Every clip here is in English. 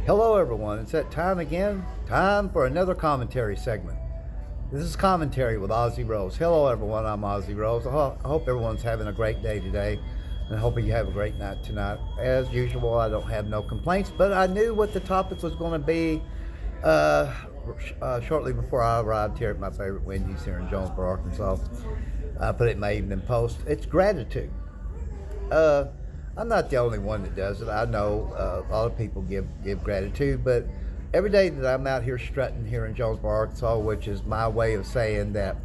Hello, everyone. It's that time again. Time for another commentary segment. This is Commentary with Ozzy Rose. Hello, everyone. I'm Ozzy Rose. I hope everyone's having a great day today, and I hope you have a great night tonight. As usual, I don't have no complaints, but I knew what the topic was going to be uh, shortly before I arrived here at my favorite Wendy's here in Jonesboro, Arkansas. I put it in my evening post. It's gratitude. Uh, I'm not the only one that does it. I know a lot of people give gratitude, but every day that I'm out here strutting here in Jonesboro, Arkansas, which is my way of saying that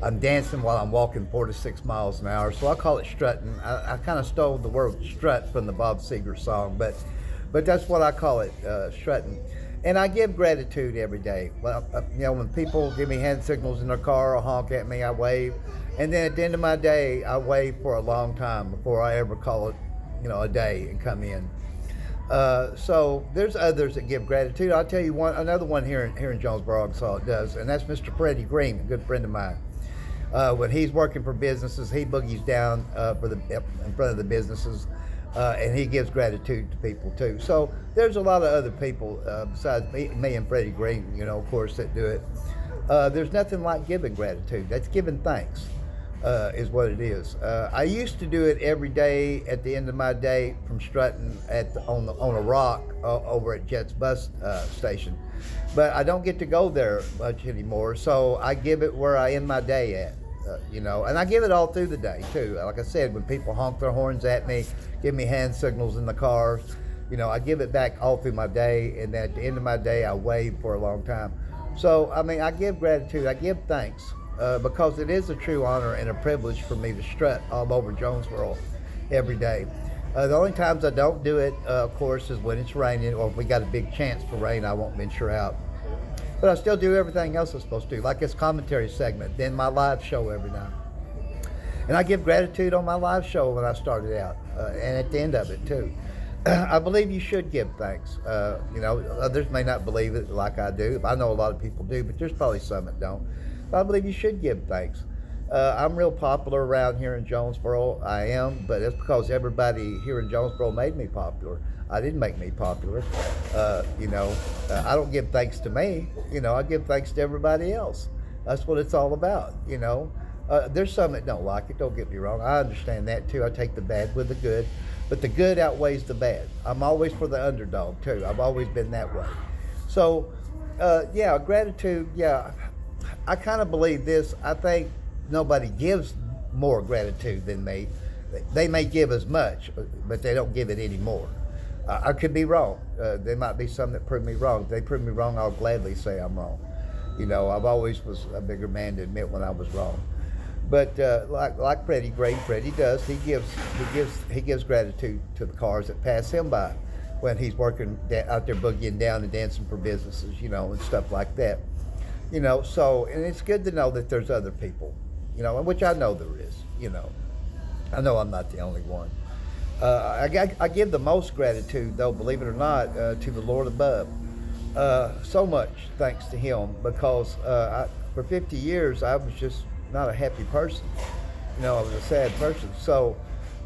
I'm dancing while I'm walking 4 to 6 miles an hour, so I call it strutting. I kind of stole the word strut from the Bob Seger song, but that's what I call it, strutting. And I give gratitude every day. Well, when people give me hand signals in their car or honk at me, I wave. And then at the end of my day, I wave for a long time before I ever call it, a day and come in. So there's others that give gratitude. I'll tell you another one here in Jonesboro, Arkansas does, and that's Mr. Freddie Green, a good friend of mine. When he's working for businesses, he boogies down in front of the businesses, and he gives gratitude to people too. So there's a lot of other people besides me and Freddie Green, of course, that do it. There's nothing like giving gratitude. That's giving thanks, is what it is. I used to do it every day at the end of my day from strutting on a rock over at Jet's bus station, but I don't get to go there much anymore. So I give it where I end my day at. And I give it all through the day too. Like I said, when people honk their horns at me, give me hand signals in the cars, I give it back all through my day, and then at the end of my day, I wave for a long time. So, I give gratitude, I give thanks, because it is a true honor and a privilege for me to strut all over Jonesboro every day. The only times I don't do it, of course, is when it's raining or if we got a big chance for rain. I won't venture out. But I still do everything else I'm supposed to do, like this commentary segment, then my live show every night. And I give gratitude on my live show when I started out, and at the end of it too. I believe you should give thanks. Others may not believe it like I do. I know a lot of people do, but there's probably some that don't. But I believe you should give thanks. I'm real popular around here in Jonesboro. I am, but it's because everybody here in Jonesboro made me popular. I didn't make me popular. I don't give thanks to me. I give thanks to everybody else. That's what it's all about. There's some that don't like it. Don't get me wrong. I understand that too. I take the bad with the good, but the good outweighs the bad. I'm always for the underdog too. I've always been that way. So, gratitude. Yeah, I kind of believe this. I think nobody gives more gratitude than me. They may give as much, but they don't give it anymore. I could be wrong. There might be some that prove me wrong. If they prove me wrong, I'll gladly say I'm wrong. I've always was a bigger man to admit when I was wrong. But like Freddie Gray, Freddie does. He gives gratitude to the cars that pass him by when he's working out there boogieing down and dancing for businesses, and stuff like that. So and it's good to know that there's other people, which I know there is. I know I'm not the only one. I give the most gratitude, though, believe it or not, to the Lord above. So much thanks to Him, because for 50 years I was just not a happy person. I was a sad person. So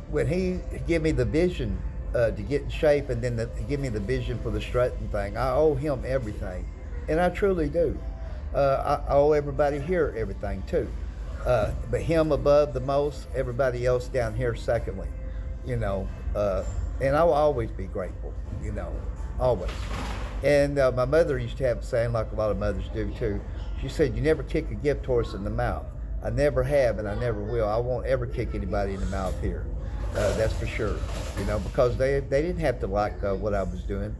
when He gave me the vision to get in shape, and then give me the vision for the strutting thing, I owe Him everything, and I truly do. I owe everybody here everything too, but Him above the most, everybody else down here secondly. And I will always be grateful, always. And my mother used to have a saying, like a lot of mothers do too. She said, "You never kick a gift horse in the mouth." I never have, and I never will. I won't ever kick anybody in the mouth here. That's for sure. Because they didn't have to like what I was doing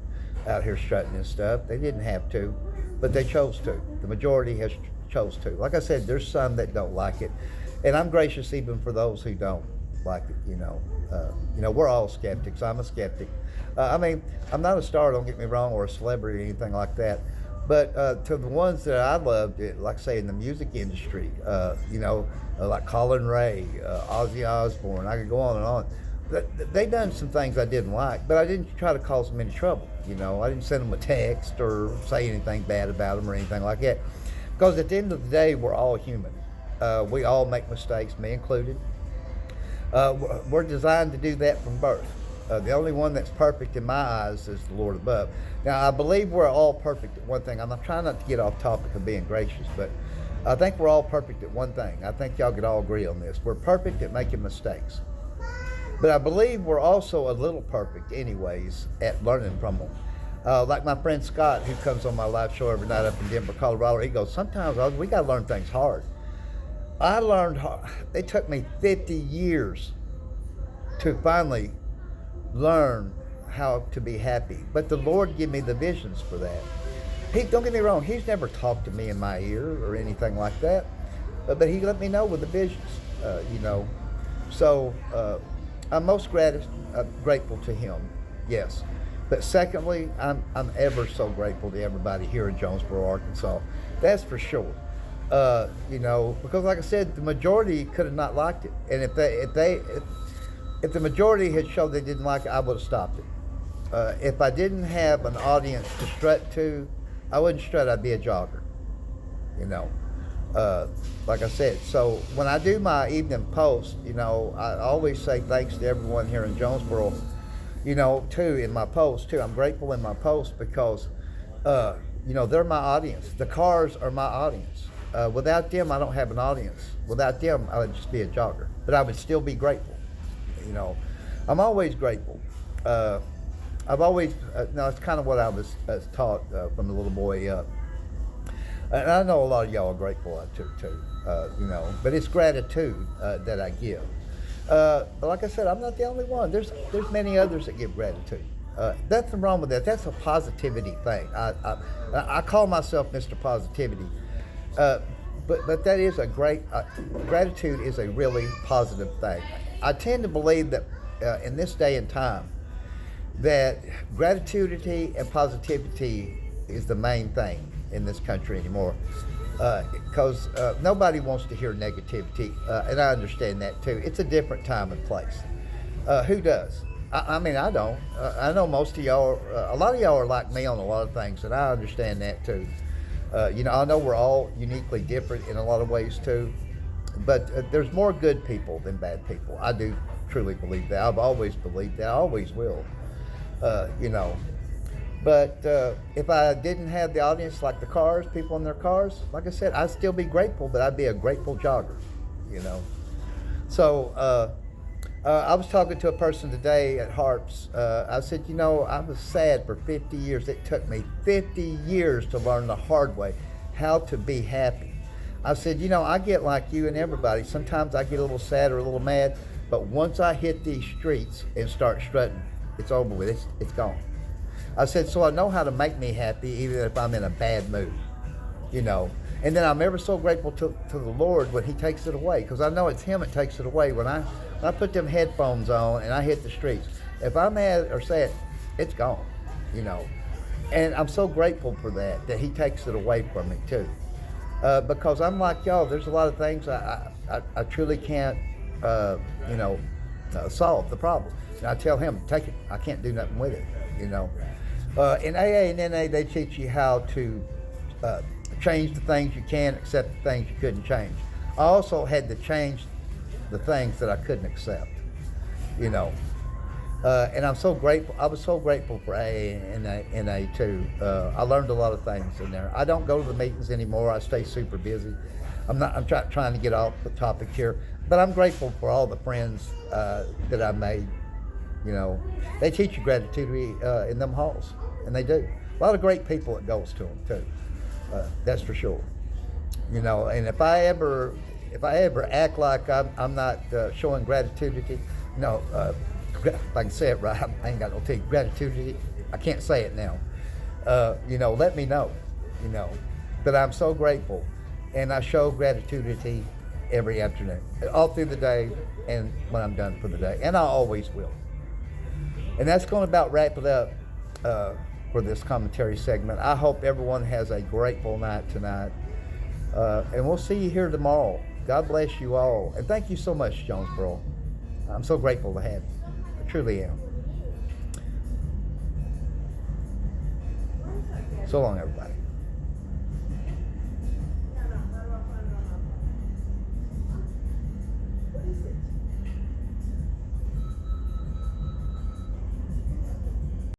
out here strutting and stuff. They didn't have to, but they chose to. The majority has chose to. Like I said, there's some that don't like it, and I'm gracious even for those who don't like it. We're all skeptics. I'm a skeptic. I'm not a star, don't get me wrong, or a celebrity or anything like that. But to the ones that I loved, like say in the music industry, like Colin Ray, Ozzy Osbourne, I could go on and on. They done some things I didn't like, but I didn't try to cause them any trouble. I didn't send them a text or say anything bad about them or anything like that. Because at the end of the day, we're all human. We all make mistakes, me included. We're designed to do that from birth. The only one that's perfect in my eyes is the Lord above. Now, I believe we're all perfect at one thing. I'm trying not to get off topic of being gracious, but I think we're all perfect at one thing. I think y'all could all agree on this. We're perfect at making mistakes. But I believe we're also a little perfect anyways at learning from them. Like my friend Scott, who comes on my live show every night up in Denver, Colorado, he goes, sometimes we got to learn things hard. I learned hard. It took me 50 years to finally learn how to be happy. But the Lord gave me the visions for that. Don't get me wrong, He's never talked to me in my ear or anything like that. But He let me know with the visions, So I'm most grateful to Him, yes. But secondly, I'm ever so grateful to everybody here in Jonesboro, Arkansas. That's for sure. Because like I said, the majority could have not liked it. And if the majority had showed they didn't like it, I would have stopped it. If I didn't have an audience to strut to, I wouldn't strut, I'd be a jogger. Like I said, so when I do my evening post, I always say thanks to everyone here in Jonesboro, too, in my post, too. I'm grateful in my post because, they're my audience. The cars are my audience. Without them, I don't have an audience. Without them, I would just be a jogger. But I would still be grateful. I'm always grateful. I've always, it's kind of what I was taught from the little boy up. And I know a lot of y'all are grateful too, but it's gratitude that I give. But like I said, I'm not the only one. There's many others that give gratitude. Nothing wrong with that. That's a positivity thing. I call myself Mr. Positivity. But that is gratitude is a really positive thing. I tend to believe that in this day and time, that gratitude and positivity is the main thing in this country anymore. Because nobody wants to hear negativity, and I understand that too. It's a different time and place. Who does? I mean, I don't. I know most of y'all, a lot of y'all are like me on a lot of things, and I understand that too. I know we're all uniquely different in a lot of ways too, but there's more good people than bad people. I do truly believe that. I've always believed that. I always will. But if I didn't have the audience like the cars, people in their cars, like I said, I'd still be grateful, but I'd be a grateful jogger, So I was talking to a person today at Harps. I said, I was sad for 50 years. It took me 50 years to learn the hard way how to be happy. I said, I get like you and everybody. Sometimes I get a little sad or a little mad, but once I hit these streets and start strutting, it's over with. It's gone. I said, so I know how to make me happy even if I'm in a bad mood, And then I'm ever so grateful to the Lord when He takes it away, because I know it's Him that takes it away. When I put them headphones on and I hit the streets, if I'm mad or sad, it's gone, And I'm so grateful for that He takes it away from me too. Because I'm like y'all, there's a lot of things I truly can't, solve the problem. And I tell Him, take it. I can't do nothing with it, In AA and NA, they teach you how to change the things you can, accept the things you couldn't change. I also had to change the things that I couldn't accept, And I'm so grateful. I was so grateful for AA and NA too. I learned a lot of things in there. I don't go to the meetings anymore. I stay super busy. I'm trying to get off the topic here, but I'm grateful for all the friends that I made. They teach you gratitude in them halls, and they do. A lot of great people that goes to them too. That's for sure. And if I ever act like I'm not showing gratitude, if I can say it right, I ain't got no teeth. Gratitude, I can't say it now. Let me know. But I'm so grateful, and I show gratitude every afternoon, all through the day, and when I'm done for the day, and I always will. And that's going to about wrap it up for this commentary segment. I hope everyone has a grateful night tonight. And we'll see you here tomorrow. God bless you all. And thank you so much, Jonesboro. I'm so grateful to have you. I truly am. So long, everybody.